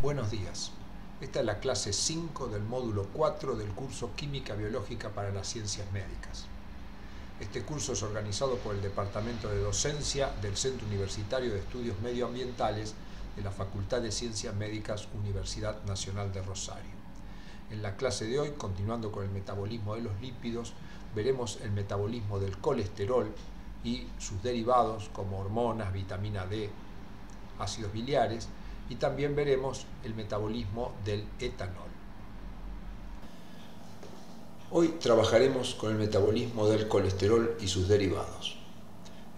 Buenos días. Esta es la clase 5 del módulo 4 del curso Química Biológica para las Ciencias Médicas. Este curso es organizado por el Departamento de Docencia del Centro Universitario de Estudios Medioambientales de la Facultad de Ciencias Médicas, Universidad Nacional de Rosario. En la clase de hoy, continuando con el metabolismo de los lípidos, veremos el metabolismo del colesterol y sus derivados como hormonas, vitamina D, ácidos biliares, y también veremos el metabolismo del etanol. Hoy trabajaremos con el metabolismo del colesterol y sus derivados.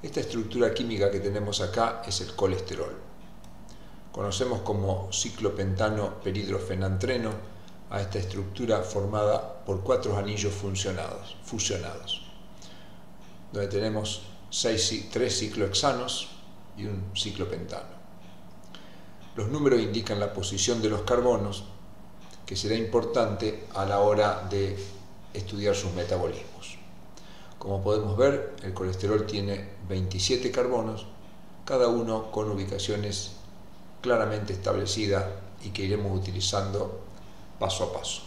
Esta estructura química que tenemos acá es el colesterol. Conocemos como ciclopentano peridrofenantreno a esta estructura formada por 4 anillos fusionados, donde tenemos 3 ciclohexanos y un ciclopentano. Los números indican la posición de los carbonos, que será importante a la hora de estudiar sus metabolismos. Como podemos ver, el colesterol tiene 27 carbonos, cada uno con ubicaciones claramente establecidas y que iremos utilizando paso a paso.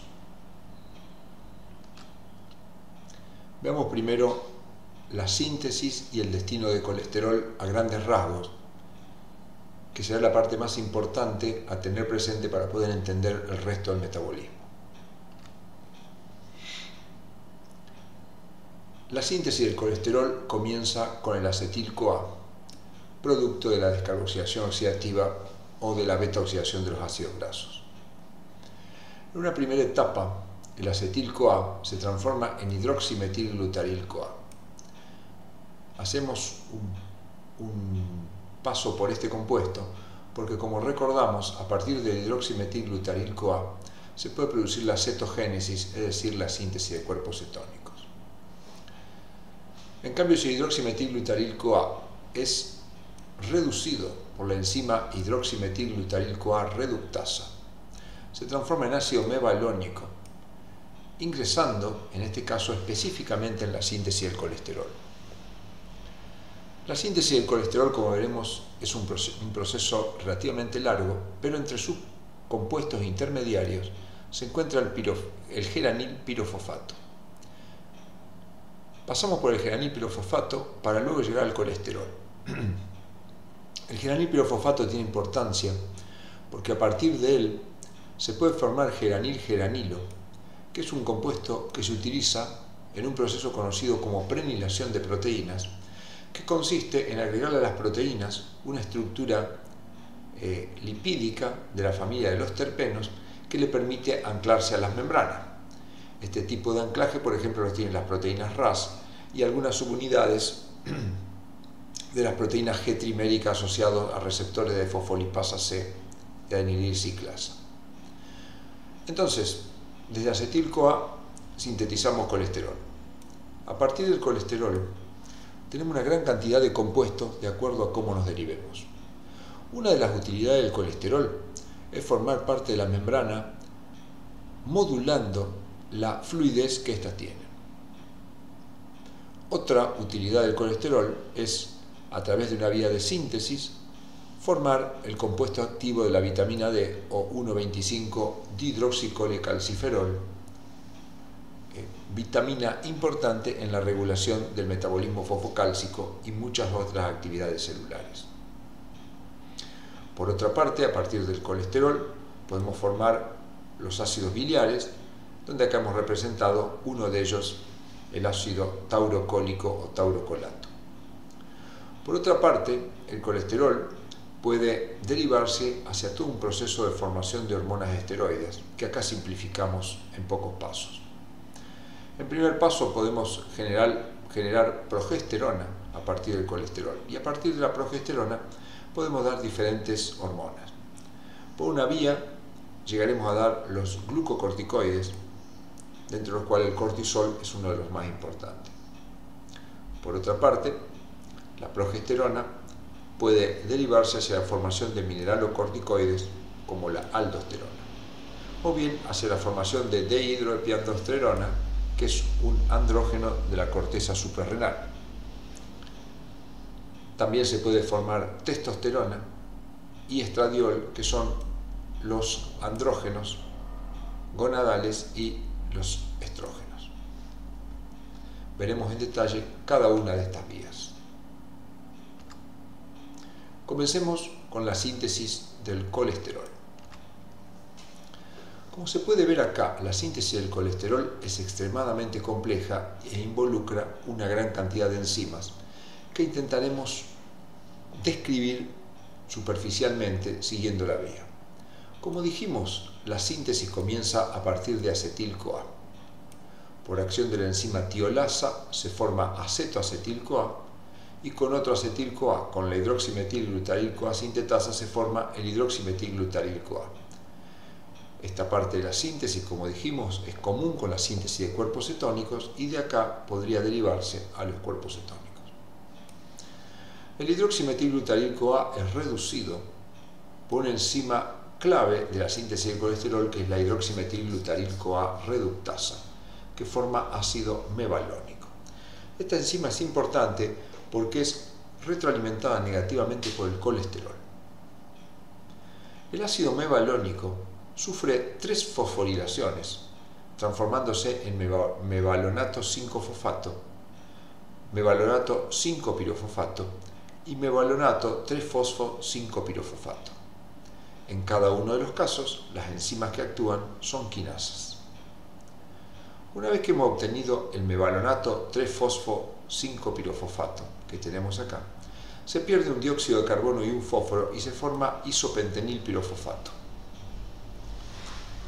Veamos primero la síntesis y el destino de colesterol a grandes rasgos, que será la parte más importante a tener presente para poder entender el resto del metabolismo. La síntesis del colesterol comienza con el acetil-CoA, producto de la descarboxilación oxidativa o de la beta-oxidación de los ácidos grasos. En una primera etapa, el acetil-CoA se transforma en hidroximetilglutaryl-CoA. Hacemos un paso por este compuesto porque, como recordamos, a partir del hidroximetilglutaryl-CoA se puede producir la cetogénesis, es decir, la síntesis de cuerpos cetónicos. En cambio, si el hidroximetilglutaryl-CoA es reducido por la enzima hidroximetilglutaryl-CoA reductasa, se transforma en ácido mevalónico, ingresando, en este caso, específicamente en la síntesis del colesterol. La síntesis del colesterol, como veremos, es un proceso relativamente largo, pero entre sus compuestos intermediarios se encuentra el geranil pirofosfato. Pasamos por el geranil pirofosfato para luego llegar al colesterol. El geranil pirofosfato tiene importancia porque a partir de él se puede formar geranil-geranilo, que es un compuesto que se utiliza en un proceso conocido como prenilación de proteínas, que consiste en agregarle a las proteínas una estructura lipídica de la familia de los terpenos que le permite anclarse a las membranas. Este tipo de anclaje, por ejemplo, lo tienen las proteínas RAS y algunas subunidades de las proteínas G triméricas asociadas a receptores de fosfolipasa C y adenilil ciclasa. Entonces, desde acetil-CoA sintetizamos colesterol. A partir del colesterol tenemos una gran cantidad de compuestos de acuerdo a cómo nos derivemos. Una de las utilidades del colesterol es formar parte de la membrana modulando la fluidez que ésta tiene. Otra utilidad del colesterol es, a través de una vía de síntesis, formar el compuesto activo de la vitamina D o 1,25-dihidroxicolecalciferol, vitamina importante en la regulación del metabolismo fosfocálcico y muchas otras actividades celulares. Por otra parte, a partir del colesterol podemos formar los ácidos biliares, donde acá hemos representado uno de ellos, el ácido taurocólico o taurocolato. Por otra parte, el colesterol puede derivarse hacia todo un proceso de formación de hormonas esteroides, que acá simplificamos en pocos pasos. En primer paso podemos generar progesterona a partir del colesterol, y a partir de la progesterona podemos dar diferentes hormonas. Por una vía llegaremos a dar los glucocorticoides, dentro de los cuales el cortisol es uno de los más importantes. Por otra parte, la progesterona puede derivarse hacia la formación de mineralocorticoides como la aldosterona, o bien hacia la formación de dihidroepiandrosterona, que es un andrógeno de la corteza suprarrenal. También se puede formar testosterona y estradiol, que son los andrógenos gonadales y los estrógenos. Veremos en detalle cada una de estas vías. Comencemos con la síntesis del colesterol. Como se puede ver acá, la síntesis del colesterol es extremadamente compleja e involucra una gran cantidad de enzimas que intentaremos describir superficialmente siguiendo la vía. Como dijimos, la síntesis comienza a partir de acetil-CoA. Por acción de la enzima tiolasa se forma acetoacetil-CoA y con otro acetil-CoA, con la hidroximetilglutaryl-CoA sintetasa, se forma el hidroximetilglutaryl-CoA. Esta parte de la síntesis, como dijimos, es común con la síntesis de cuerpos cetónicos y de acá podría derivarse a los cuerpos cetónicos. El hidroximetilglutaryl-CoA es reducido por una enzima clave de la síntesis del colesterol, que es la hidroximetilglutaryl-CoA reductasa, que forma ácido mevalónico. Esta enzima es importante porque es retroalimentada negativamente por el colesterol. El ácido mevalónico sufre 3 fosforilaciones, transformándose en mevalonato 5-fosfato, mevalonato 5-pirofosfato y mevalonato 3-fosfo-5-pirofosfato. En cada uno de los casos, las enzimas que actúan son quinasas. Una vez que hemos obtenido el mevalonato 3-fosfo-5-pirofosfato que tenemos acá, se pierde un dióxido de carbono y un fósforo y se forma isopentenilpirofosfato,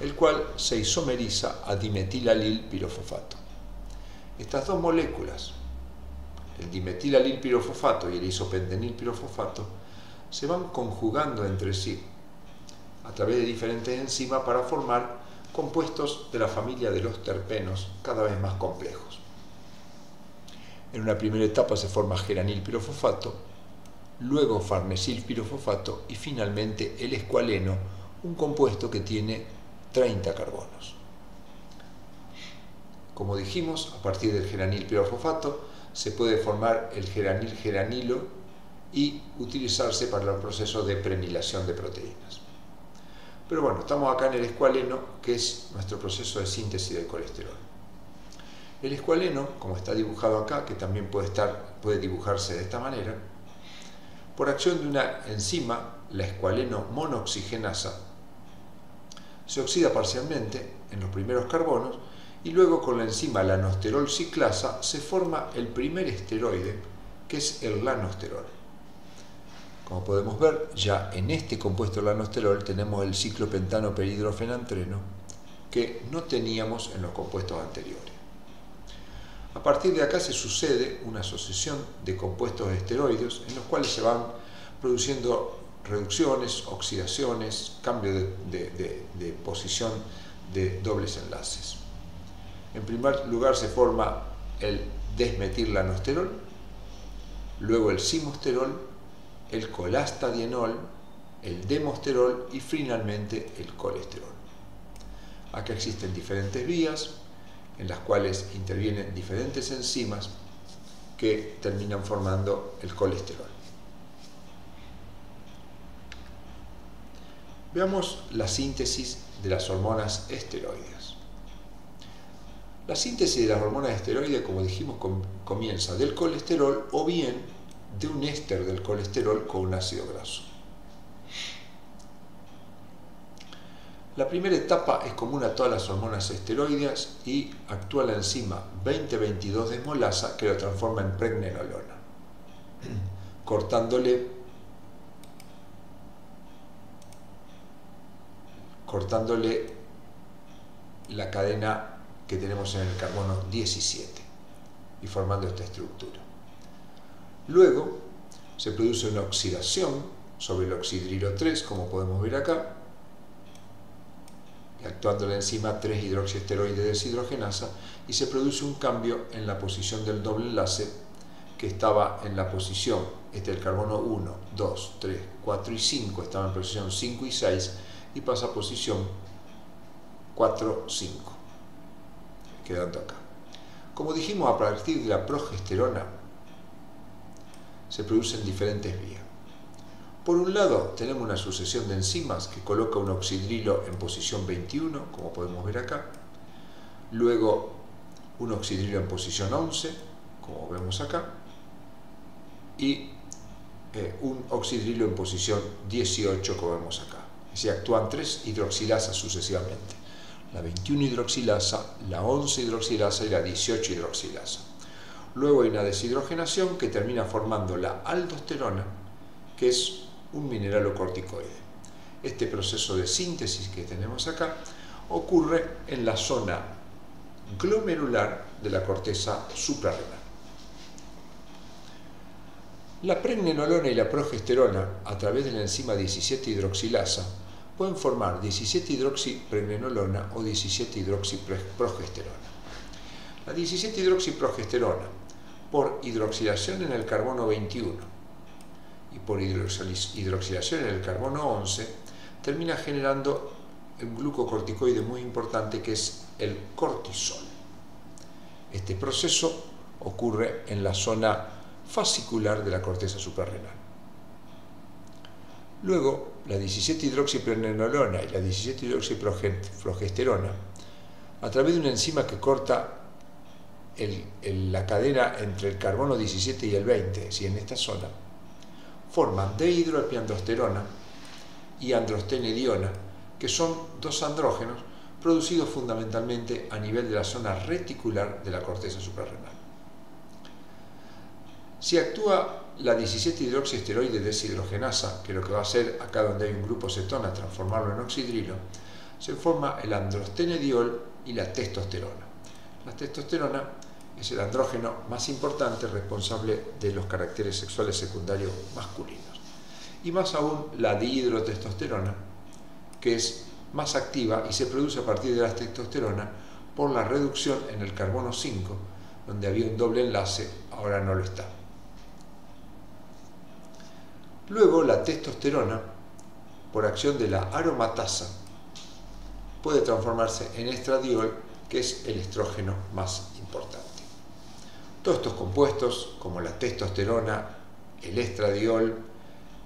el cual se isomeriza a dimetilalilpirofosfato. Estas dos moléculas, el dimetilalilpirofosfato y el isopentenilpirofosfato, se van conjugando entre sí a través de diferentes enzimas para formar compuestos de la familia de los terpenos cada vez más complejos. En una primera etapa se forma geranilpirofosfato, luego farnesilpirofosfato y finalmente el escualeno, un compuesto que tiene 30 carbonos. Como dijimos, a partir del geranilpirofosfato se puede formar el geranil-geranilo y utilizarse para el proceso de prenilación de proteínas. Pero bueno, estamos acá en el escualeno, que es nuestro proceso de síntesis del colesterol. El escualeno, como está dibujado acá, que también puede dibujarse de esta manera, por acción de una enzima, la escualeno monoxigenasa, se oxida parcialmente en los primeros carbonos y luego con la enzima lanosterol ciclasa se forma el primer esteroide, que es el lanosterol. Como podemos ver, ya en este compuesto lanosterol tenemos el ciclopentano perhidrofenantreno que no teníamos en los compuestos anteriores. A partir de acá se sucede una asociación de compuestos esteroides en los cuales se van produciendo reducciones, oxidaciones, cambio de posición de dobles enlaces. En primer lugar se forma el desmetilanosterol, luego el simosterol, el colastadienol, el demosterol y finalmente el colesterol. Acá existen diferentes vías en las cuales intervienen diferentes enzimas que terminan formando el colesterol. Veamos la síntesis de las hormonas esteroides. La síntesis de las hormonas esteroides, como dijimos, comienza del colesterol o bien de un éster del colesterol con un ácido graso. La primera etapa es común a todas las hormonas esteroides y actúa la enzima 20-22-desmolasa que lo transforma en pregnenolona, cortándole la cadena que tenemos en el carbono 17 y formando esta estructura. Luego se produce una oxidación sobre el oxidrilo 3, como podemos ver acá, actuando la enzima 3-hidroxiesteroide deshidrogenasa, y se produce un cambio en la posición del doble enlace que estaba en la posición, este el carbono 1, 2, 3, 4 y 5, estaba en posición 5 y 6 y pasa a posición 4, 5, quedando acá. Como dijimos, a partir de la progesterona se producen diferentes vías. Por un lado tenemos una sucesión de enzimas que coloca un oxidrilo en posición 21, como podemos ver acá, luego un oxidrilo en posición 11, como vemos acá, y un oxidrilo en posición 18, como vemos acá. Es decir, actúan 3 hidroxilasas sucesivamente: la 21 hidroxilasa, la 11 hidroxilasa y la 18 hidroxilasa. Luego hay una deshidrogenación que termina formando la aldosterona, que es un mineralocorticoide. Este proceso de síntesis que tenemos acá ocurre en la zona glomerular de la corteza suprarrenal. La pregnenolona y la progesterona, a través de la enzima 17-hidroxilasa, pueden formar 17-hidroxipregnenolona o 17-hidroxiprogesterona. La 17-hidroxiprogesterona, por hidroxilación en el carbono 21 y por hidroxilación en el carbono 11, termina generando un glucocorticoide muy importante que es el cortisol. Este proceso ocurre en la zona fascicular de la corteza suprarrenal. Luego, la 17-hidroxipregnenolona y la 17-hidroxiprogesterona, a través de una enzima que corta la cadena entre el carbono 17 y el 20, en esta zona, forman dehidroepiandrosterona y androstenediona, que son dos andrógenos producidos fundamentalmente a nivel de la zona reticular de la corteza suprarrenal. Si actúa la 17-hidroxiesteroide deshidrogenasa, que lo que va a hacer acá donde hay un grupo cetona, transformarlo en oxidrilo, se forma el androstenediol y la testosterona. La testosterona es el andrógeno más importante responsable de los caracteres sexuales secundarios masculinos. Y más aún la dihidrotestosterona, que es más activa y se produce a partir de la testosterona por la reducción en el carbono 5, donde había un doble enlace, ahora no lo está. Luego la testosterona, por acción de la aromatasa, puede transformarse en estradiol, que es el estrógeno más importante. Todos estos compuestos, como la testosterona, el estradiol,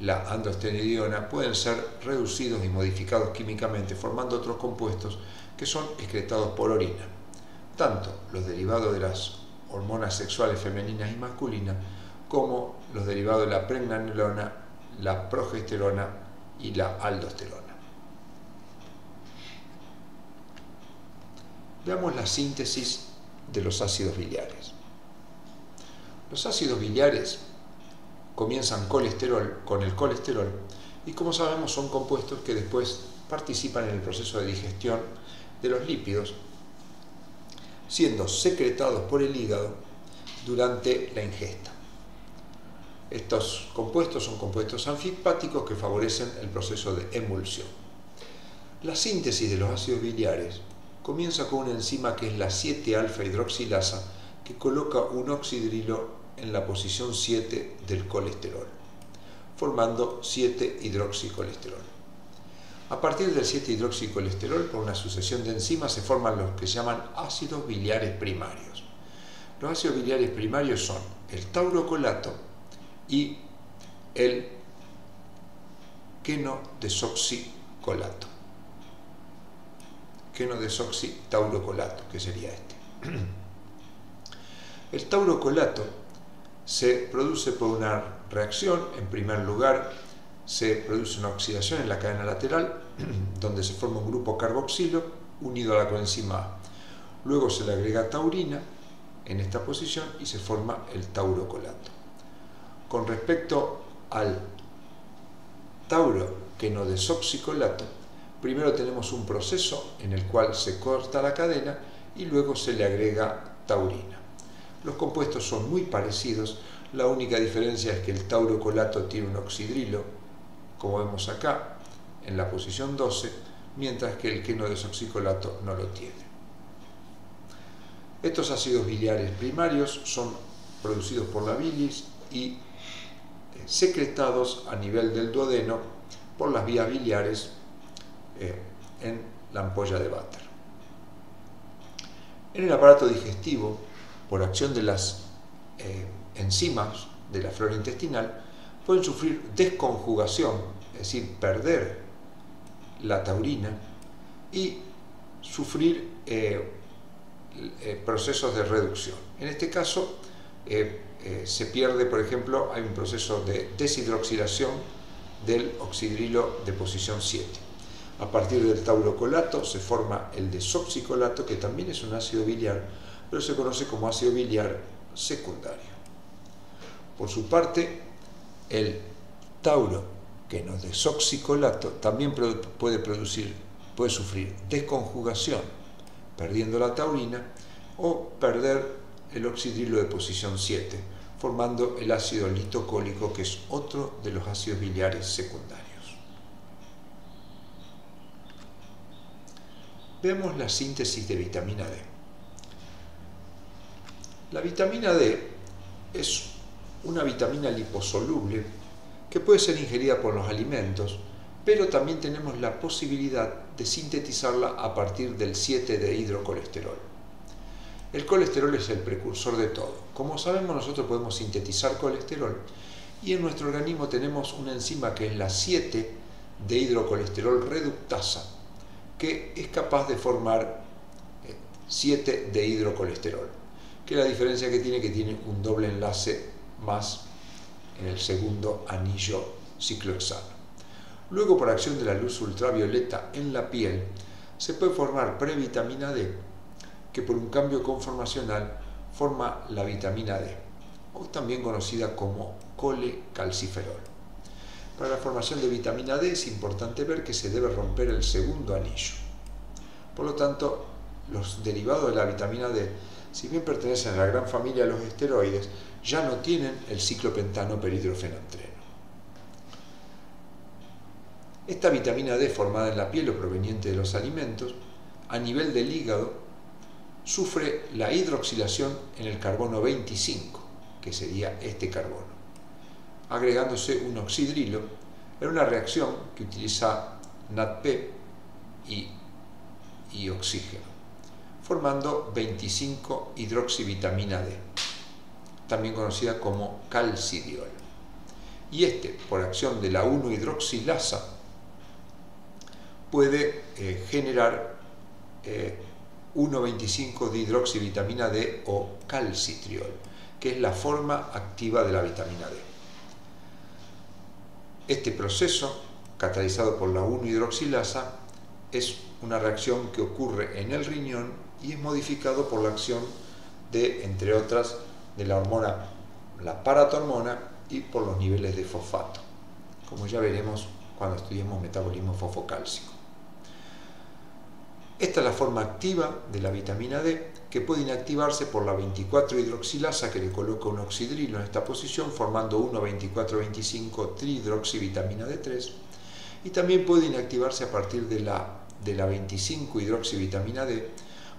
la androstenediona, pueden ser reducidos y modificados químicamente, formando otros compuestos que son excretados por orina. Tanto los derivados de las hormonas sexuales femeninas y masculinas, como los derivados de la pregnenolona, la progesterona y la aldosterona. Veamos la síntesis de los ácidos biliares. Los ácidos biliares comienzan con el colesterol y, como sabemos, son compuestos que después participan en el proceso de digestión de los lípidos, siendo secretados por el hígado durante la ingesta. Estos compuestos son compuestos anfipáticos que favorecen el proceso de emulsión. La síntesis de los ácidos biliares comienza con una enzima que es la 7-alfa-hidroxilasa, que coloca un oxidrilo en la posición 7 del colesterol, formando 7-hidroxicolesterol. A partir del 7-hidroxicolesterol, por una sucesión de enzimas, se forman los que se llaman ácidos biliares primarios. Los ácidos biliares primarios son el taurocolato y el quenodesoxicolato. Quenodesoxitaurocolato, que sería este. El taurocolato se produce por una reacción. En primer lugar, se produce una oxidación en la cadena lateral, donde se forma un grupo carboxilo unido a la coenzima A. Luego se le agrega taurina en esta posición y se forma el taurocolato. Con respecto al tauroquenodesoxicolato, primero tenemos un proceso en el cual se corta la cadena y luego se le agrega taurina. Los compuestos son muy parecidos, la única diferencia es que el taurocolato tiene un oxidrilo, como vemos acá, en la posición 12, mientras que el quenodesoxicolato no lo tiene. Estos ácidos biliares primarios son producidos por la bilis y secretados a nivel del duodeno por las vías biliares en la ampolla de Vater. En el aparato digestivo, por acción de las enzimas de la flora intestinal, pueden sufrir desconjugación, es decir, perder la taurina y sufrir procesos de reducción. En este caso se pierde, por ejemplo, hay un proceso de deshidroxilación del oxidrilo de posición 7. A partir del taurocolato se forma el desoxicolato, que también es un ácido biliar, pero se conoce como ácido biliar secundario. Por su parte, el tauro, que no desoxicolato, también puede sufrir desconjugación, perdiendo la taurina, o perder el oxidrilo de posición 7, formando el ácido litocólico, que es otro de los ácidos biliares secundarios. Veamos la síntesis de vitamina D. La vitamina D es una vitamina liposoluble que puede ser ingerida por los alimentos, pero también tenemos la posibilidad de sintetizarla a partir del 7-dehidrocolesterol. El colesterol es el precursor de todo. Como sabemos, nosotros podemos sintetizar colesterol y en nuestro organismo tenemos una enzima que es la 7-dehidrocolesterol reductasa, que es capaz de formar 7-dehidrocolesterol, que la diferencia que tiene un doble enlace más en el segundo anillo ciclohexano. Luego, por acción de la luz ultravioleta en la piel, se puede formar previtamina D, que por un cambio conformacional forma la vitamina D, o también conocida como colecalciferol. Para la formación de vitamina D es importante ver que se debe romper el segundo anillo. Por lo tanto, los derivados de la vitamina D, si bien pertenecen a la gran familia de los esteroides, ya no tienen el ciclopentano perhidrofenantreno. Esta vitamina D formada en la piel o proveniente de los alimentos, a nivel del hígado, sufre la hidroxilación en el carbono 25, que sería este carbono, agregándose un oxidrilo en una reacción que utiliza NADP y oxígeno, formando 25-hidroxivitamina D, también conocida como calcidiol. Y por acción de la 1-hidroxilasa, puede generar 1,25-dihidroxivitamina D o calcitriol, que es la forma activa de la vitamina D. Este proceso, catalizado por la 1-hidroxilasa, es una reacción que ocurre en el riñón y es modificado por la acción de, entre otras, de la hormona, la paratormona, y por los niveles de fosfato, como ya veremos cuando estudiemos metabolismo fosfocálcico. Esta es la forma activa de la vitamina D, que puede inactivarse por la 24-hidroxilasa, que le coloca un oxidrilo en esta posición, formando 1,24,25-trihidroxivitamina D3, y también puede inactivarse a partir de la 25-hidroxivitamina D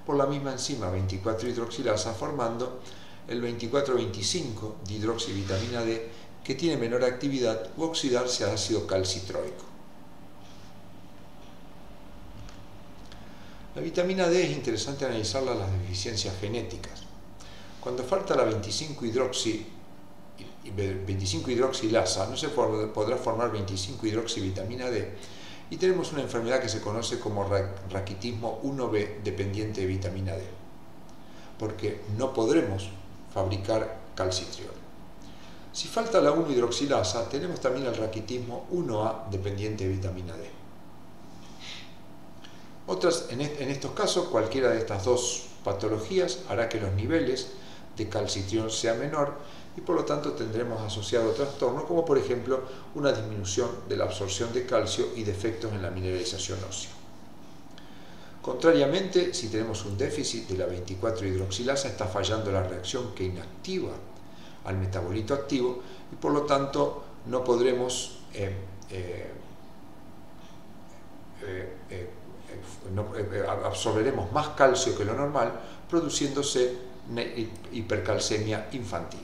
por la misma enzima 24-hidroxilasa, formando el 24,25-dihidroxivitamina D, que tiene menor actividad, u oxidarse a ácido calcitroico. La vitamina D es interesante analizarla en las deficiencias genéticas. Cuando falta la 25-hidroxilasa, no se podrá formar 25-hidroxivitamina D, y tenemos una enfermedad que se conoce como raquitismo 1B dependiente de vitamina D, porque no podremos fabricar calcitriol. Si falta la 1-hidroxilasa, tenemos también el raquitismo 1A dependiente de vitamina D. En estos casos, cualquiera de estas dos patologías hará que los niveles de calcitriol sea menor y por lo tanto tendremos asociado trastornos como por ejemplo una disminución de la absorción de calcio y defectos en la mineralización ósea. Contrariamente, si tenemos un déficit de la 24-hidroxilasa, está fallando la reacción que inactiva al metabolito activo y por lo tanto no podremos absorberemos más calcio que lo normal, produciéndose hipercalcemia infantil.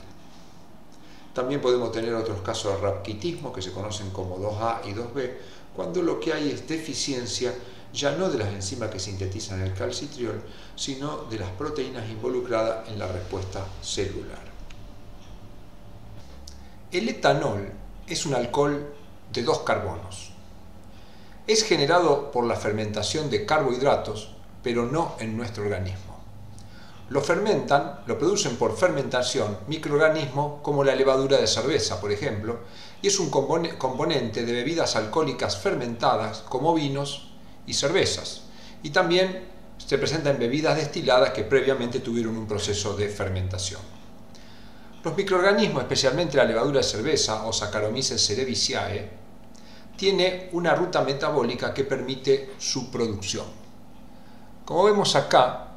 También podemos tener otros casos de raquitismo que se conocen como 2A y 2B, cuando lo que hay es deficiencia ya no de las enzimas que sintetizan el calcitriol, sino de las proteínas involucradas en la respuesta celular. El etanol es un alcohol de 2 carbonos. Es generado por la fermentación de carbohidratos, pero no en nuestro organismo. Lo producen por fermentación microorganismos como la levadura de cerveza, por ejemplo, y es un componente de bebidas alcohólicas fermentadas como vinos y cervezas. Y también se presenta en bebidas destiladas que previamente tuvieron un proceso de fermentación. Los microorganismos, especialmente la levadura de cerveza o Saccharomyces cerevisiae, tiene una ruta metabólica que permite su producción. Como vemos acá,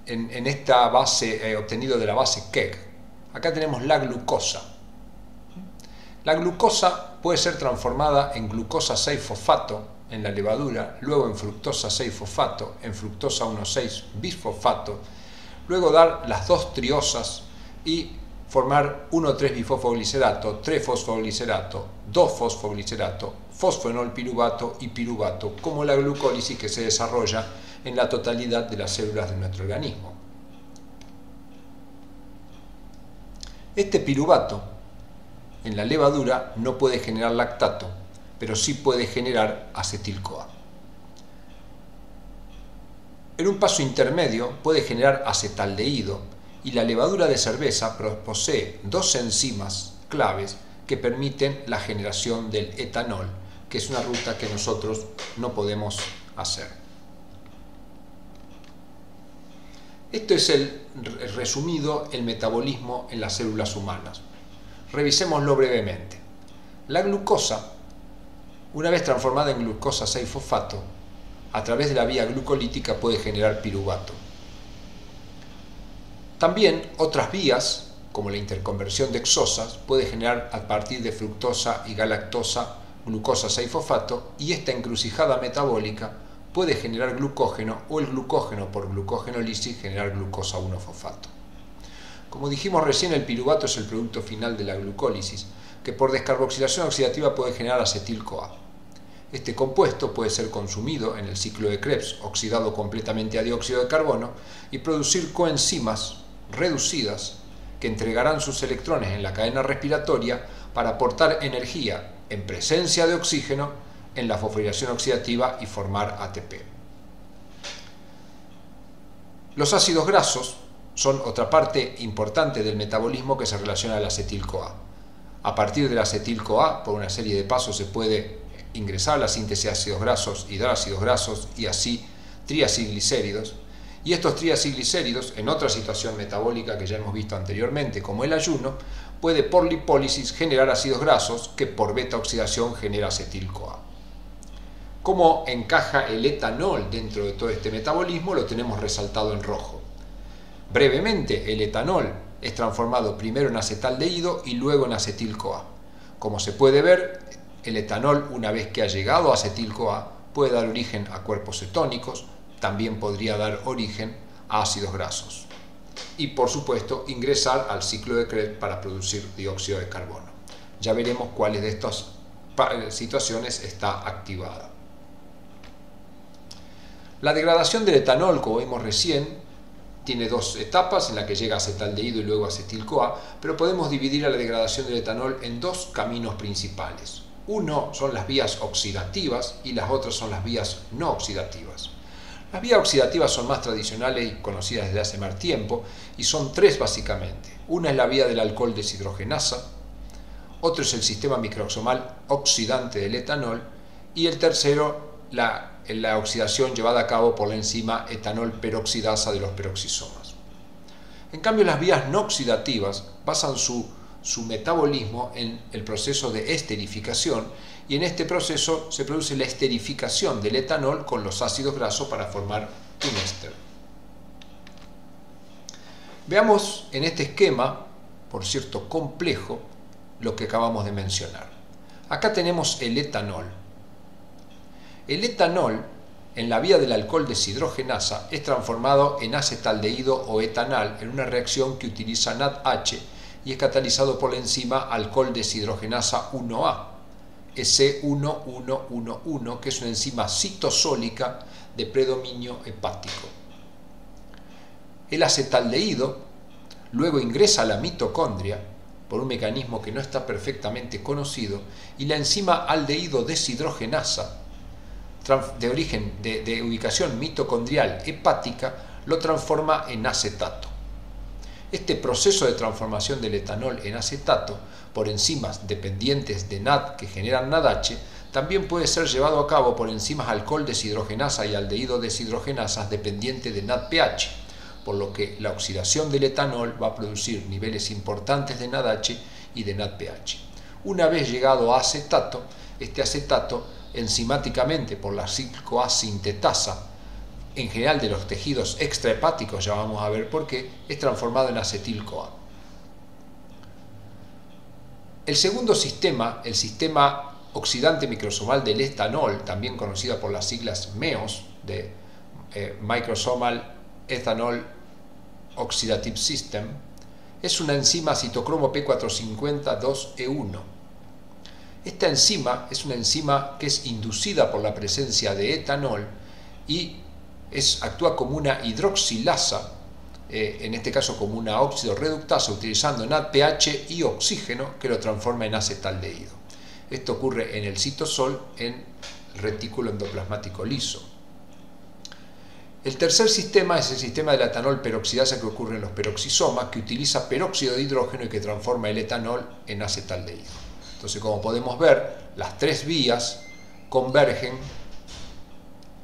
en esta base obtenido de la base KEGG, acá tenemos la glucosa. La glucosa puede ser transformada en glucosa 6-fosfato en la levadura, luego en fructosa 6-fosfato, en fructosa 1,6-bisfosfato, luego dar las 2 triosas y formar 1,3-bifosfoglicerato, 3-fosfoglicerato, 2-fosfoglicerato, fosfenol piruvato y piruvato, como la glucólisis que se desarrolla en la totalidad de las células de nuestro organismo. Este piruvato en la levadura no puede generar lactato, pero sí puede generar acetil-CoA. En un paso intermedio puede generar acetaldehído y la levadura de cerveza posee 2 enzimas claves que permiten la generación del etanol, que es una ruta que nosotros no podemos hacer. Esto es resumido el metabolismo en las células humanas. Revisémoslo brevemente. La glucosa, una vez transformada en glucosa 6-fosfato, a través de la vía glucolítica puede generar piruvato. También otras vías, como la interconversión de hexosas, puede generar a partir de fructosa y galactosa glucosa 6-fosfato, y esta encrucijada metabólica puede generar glucógeno o el glucógeno por glucogenólisis generar glucosa 1-fosfato. Como dijimos recién, el piruvato es el producto final de la glucólisis, que por descarboxilación oxidativa puede generar acetil-CoA. Este compuesto puede ser consumido en el ciclo de Krebs oxidado completamente a dióxido de carbono y producir coenzimas reducidas que entregarán sus electrones en la cadena respiratoria para aportar energía en presencia de oxígeno en la fosforilación oxidativa y formar ATP. Los ácidos grasos son otra parte importante del metabolismo que se relaciona al acetil-CoA. A partir del acetil-CoA, por una serie de pasos, se puede ingresar a la síntesis de ácidos grasos, hidrácidos grasos y así triacilglicéridos. Y estos triacilglicéridos, en otra situación metabólica que ya hemos visto anteriormente, como el ayuno, puede por lipólisis generar ácidos grasos que por beta oxidación genera acetil-CoA. ¿Cómo encaja el etanol dentro de todo este metabolismo? Lo tenemos resaltado en rojo. Brevemente, el etanol es transformado primero en acetaldehído y luego en acetil-CoA. Como se puede ver, el etanol, una vez que ha llegado a acetil-CoA, puede dar origen a cuerpos cetónicos, también podría dar origen a ácidos grasos. Y, por supuesto, ingresar al ciclo de Krebs para producir dióxido de carbono. Ya veremos cuáles de estas situaciones está activada. La degradación del etanol, como vimos recién, tiene 2 etapas en la que llega a acetaldehído y luego acetil-CoA, pero podemos dividir a la degradación del etanol en 2 caminos principales. Uno son las vías oxidativas y las otras son las vías no oxidativas. Las vías oxidativas son más tradicionales y conocidas desde hace más tiempo y son 3 básicamente. Una es la vía del alcohol deshidrogenasa, otro es el sistema microsomal oxidante del etanol y el tercero la oxidación llevada a cabo por la enzima etanol peroxidasa de los peroxisomas. En cambio, las vías no oxidativas basan su metabolismo en el proceso de esterificación y en este proceso se produce la esterificación del etanol con los ácidos grasos para formar un éster. Veamos en este esquema, por cierto complejo, lo que acabamos de mencionar. Acá tenemos el etanol. El etanol, en la vía del alcohol deshidrogenasa, es transformado en acetaldehído o etanal en una reacción que utiliza NADH y es catalizado por la enzima alcohol deshidrogenasa 1A, EC1111, que es una enzima citosólica de predominio hepático. El acetaldehído luego ingresa a la mitocondria por un mecanismo que no está perfectamente conocido, y la enzima aldehído deshidrogenasa, de ubicación mitocondrial hepática, lo transforma en acetato. Este proceso de transformación del etanol en acetato por enzimas dependientes de NAD que generan NADH también puede ser llevado a cabo por enzimas alcohol deshidrogenasa y aldehído deshidrogenasas dependientes de NADPH, por lo que la oxidación del etanol va a producir niveles importantes de NADH y de NADPH. Una vez llegado a acetato, este acetato enzimáticamente por la ciclo-A sintetasa, en general de los tejidos extrahepáticos, ya vamos a ver por qué, es transformado en acetil-CoA. El segundo sistema, el sistema oxidante microsomal del etanol, también conocida por las siglas MEOS, de Microsomal Ethanol Oxidative System, es una enzima citocromo P450-2E1. Esta enzima es una enzima que es inducida por la presencia de etanol y actúa como una hidroxilasa, en este caso como una óxido reductasa, utilizando NADPH y oxígeno que lo transforma en acetaldehído. Esto ocurre en el citosol, en el retículo endoplasmático liso. El tercer sistema es el sistema de la etanol peroxidasa que ocurre en los peroxisomas, que utiliza peróxido de hidrógeno y que transforma el etanol en acetaldehído. Entonces, como podemos ver, las tres vías convergen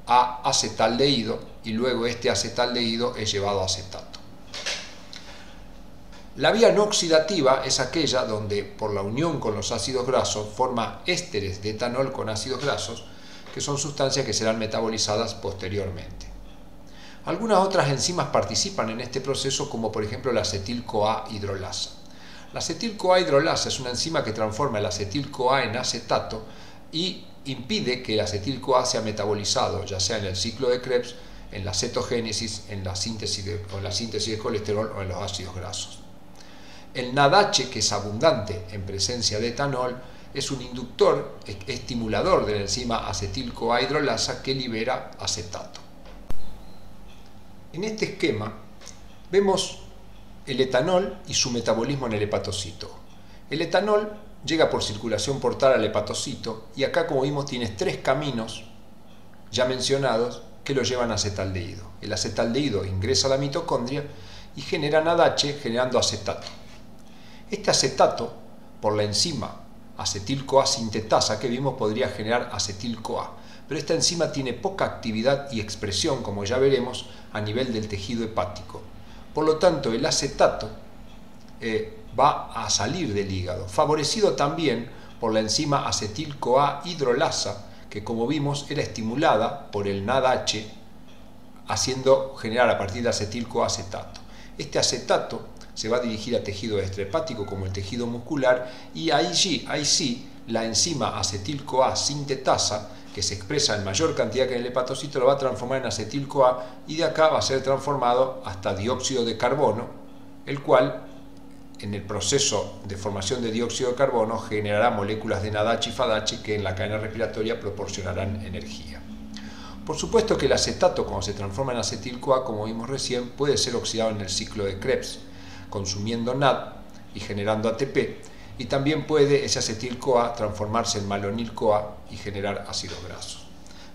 a acetaldehído y luego este acetaldehído es llevado a acetato. La vía no oxidativa es aquella donde por la unión con los ácidos grasos forma ésteres de etanol con ácidos grasos, que son sustancias que serán metabolizadas posteriormente. Algunas otras enzimas participan en este proceso, como por ejemplo la acetil-CoA hidrolasa. La acetil-CoA hidrolasa es una enzima que transforma el acetil-CoA en acetato y impide que el acetil-CoA sea metabolizado, ya sea en el ciclo de Krebs, en la cetogénesis, en la síntesis de colesterol o en los ácidos grasos. El NADH, que es abundante en presencia de etanol, es un inductor, estimulador de la enzima acetil-CoA hidrolasa que libera acetato. En este esquema vemos el etanol y su metabolismo en el hepatocito. El etanol llega por circulación portal al hepatocito y acá, como vimos, tiene tres caminos ya mencionados que lo llevan a acetaldehído. El acetaldehído ingresa a la mitocondria y genera NADH generando acetato. Este acetato, por la enzima acetil-CoA sintetasa que vimos, podría generar acetil-CoA, pero esta enzima tiene poca actividad y expresión, como ya veremos, a nivel del tejido hepático. Por lo tanto, el acetato va a salir del hígado, favorecido también por la enzima acetil-CoA hidrolasa, que como vimos era estimulada por el NADH, haciendo generar a partir de acetil-CoA acetato. Este acetato se va a dirigir a tejido extrahepático como el tejido muscular, y ahí sí la enzima acetil-CoA sintetasa, que se expresa en mayor cantidad que en el hepatocito, lo va a transformar en acetil-CoA y de acá va a ser transformado hasta dióxido de carbono, el cual en el proceso de formación de dióxido de carbono generará moléculas de NADH y FADH que en la cadena respiratoria proporcionarán energía. Por supuesto que el acetato, cuando se transforma en acetil-CoA, como vimos recién, puede ser oxidado en el ciclo de Krebs, consumiendo NAD y generando ATP, y también puede ese acetil-CoA transformarse en malonil-CoA y generar ácidos grasos.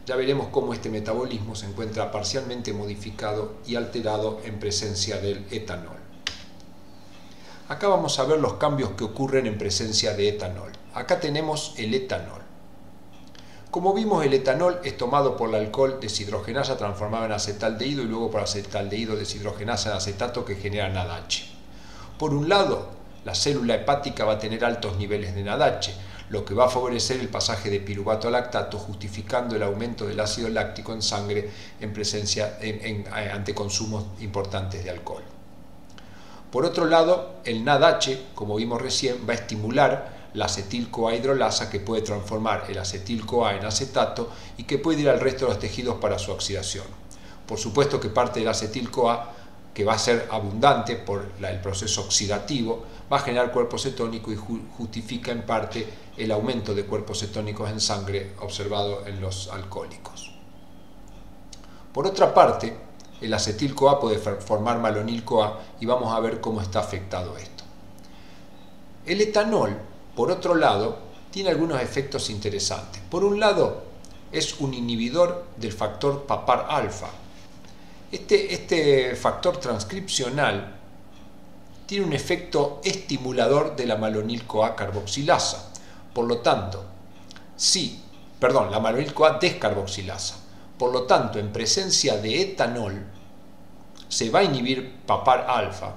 Ya veremos cómo este metabolismo se encuentra parcialmente modificado y alterado en presencia del etanol. Acá vamos a ver los cambios que ocurren en presencia de etanol. Acá tenemos el etanol. Como vimos, el etanol es tomado por la alcohol deshidrogenasa transformado en acetaldehído y luego por acetaldehído deshidrogenasa en acetato que genera NADH. Por un lado, la célula hepática va a tener altos niveles de NADH, lo que va a favorecer el pasaje de piruvato a lactato, justificando el aumento del ácido láctico en sangre ante consumos importantes de alcohol. Por otro lado, el NADH, como vimos recién, va a estimular la acetil-CoA hidrolasa, que puede transformar el acetil-CoA en acetato y que puede ir al resto de los tejidos para su oxidación. Por supuesto que parte del acetil-CoA, que va a ser abundante por el proceso oxidativo, va a generar cuerpo cetónico y justifica en parte el aumento de cuerpos cetónicos en sangre observado en los alcohólicos. Por otra parte, el acetil-CoA puede formar malonil-CoA y vamos a ver cómo está afectado esto. El etanol, por otro lado, tiene algunos efectos interesantes. Por un lado, es un inhibidor del factor papar alfa. Este factor transcripcional tiene un efecto estimulador de la malonil-CoA carboxilasa. Por lo tanto, la malonil-CoA descarboxilasa. Por lo tanto, en presencia de etanol, se va a inhibir papar alfa,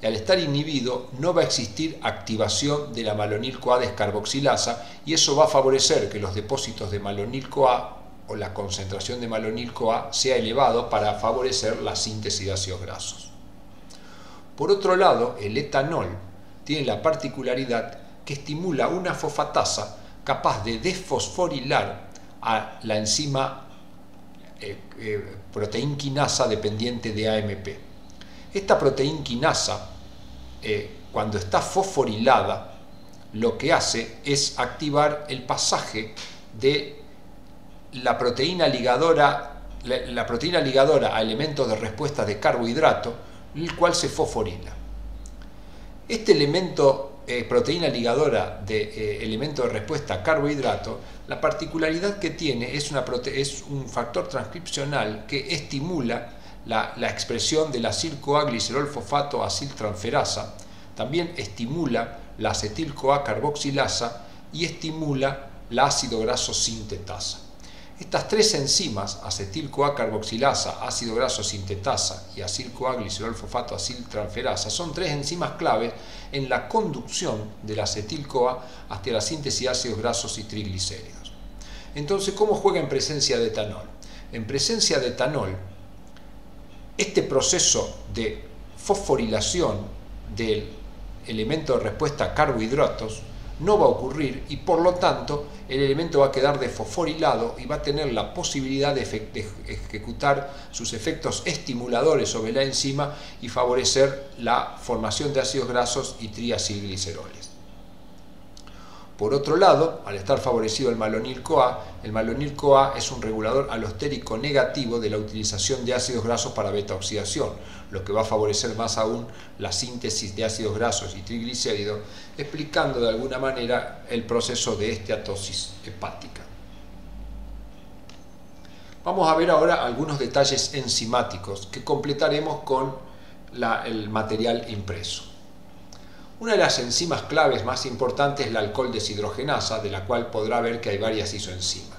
y al estar inhibido no va a existir activación de la malonil-CoA descarboxilasa, y eso va a favorecer que los depósitos de malonil-CoA o la concentración de malonil-CoA sea elevado para favorecer la síntesis de ácidos grasos. Por otro lado, el etanol tiene la particularidad que estimula una fosfatasa capaz de desfosforilar a la enzima proteinquinasa dependiente de AMP. Esta proteinquinasa, cuando está fosforilada, lo que hace es activar el pasaje de la proteína ligadora a elementos de respuesta de carbohidrato, el cual se fosforila. Este elemento, proteína ligadora de elemento de respuesta a carbohidrato, la particularidad que tiene es un factor transcripcional que estimula la expresión del acil-CoA glicerol fosfato aciltransferasa, también estimula la acetil-CoA carboxilasa y estimula la ácido graso sintetasa. Estas tres enzimas, acetil-CoA carboxilasa, ácido graso sintetasa y acil-CoA glicerol fosfato aciltransferasa, son tres enzimas claves en la conducción del acetil-CoA hacia la síntesis de ácidos grasos y triglicéridos. Entonces, ¿cómo juega en presencia de etanol? En presencia de etanol, este proceso de fosforilación del elemento de respuesta a carbohidratos no va a ocurrir y por lo tanto el elemento va a quedar desfosforilado y va a tener la posibilidad de ejecutar sus efectos estimuladores sobre la enzima y favorecer la formación de ácidos grasos y triacilgliceroles. Por otro lado, al estar favorecido el malonil-CoA es un regulador alostérico negativo de la utilización de ácidos grasos para beta-oxidación, lo que va a favorecer más aún la síntesis de ácidos grasos y triglicéridos, explicando de alguna manera el proceso de esteatosis hepática. Vamos a ver ahora algunos detalles enzimáticos que completaremos con el material impreso. Una de las enzimas claves más importantes es la alcohol deshidrogenasa, de la cual podrá ver que hay varias isoenzimas.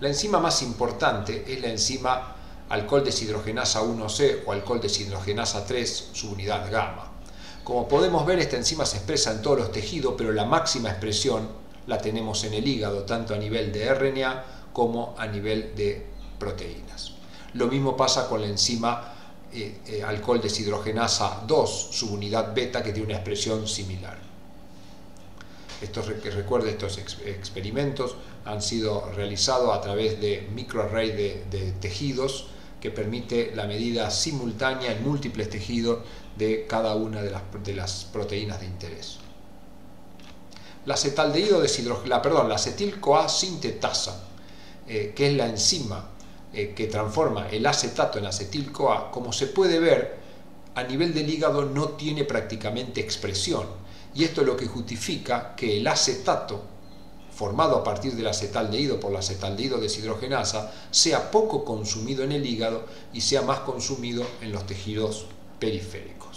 La enzima más importante es la enzima alcohol deshidrogenasa 1C o alcohol deshidrogenasa 3, subunidad gamma. Como podemos ver, esta enzima se expresa en todos los tejidos, pero la máxima expresión la tenemos en el hígado, tanto a nivel de RNA como a nivel de proteínas. Lo mismo pasa con la enzima alcohol deshidrogenasa 2, subunidad beta, que tiene una expresión similar. Recuerde, estos experimentos han sido realizados a través de microarray de tejidos que permite la medida simultánea en múltiples tejidos de cada una de las proteínas de interés. La acetil-CoA sintetasa, que es la enzima que transforma el acetato en acetil-CoA, como se puede ver, a nivel del hígado no tiene prácticamente expresión, y esto es lo que justifica que el acetato, formado a partir del acetaldehído por la acetaldehído deshidrogenasa, sea poco consumido en el hígado y sea más consumido en los tejidos periféricos.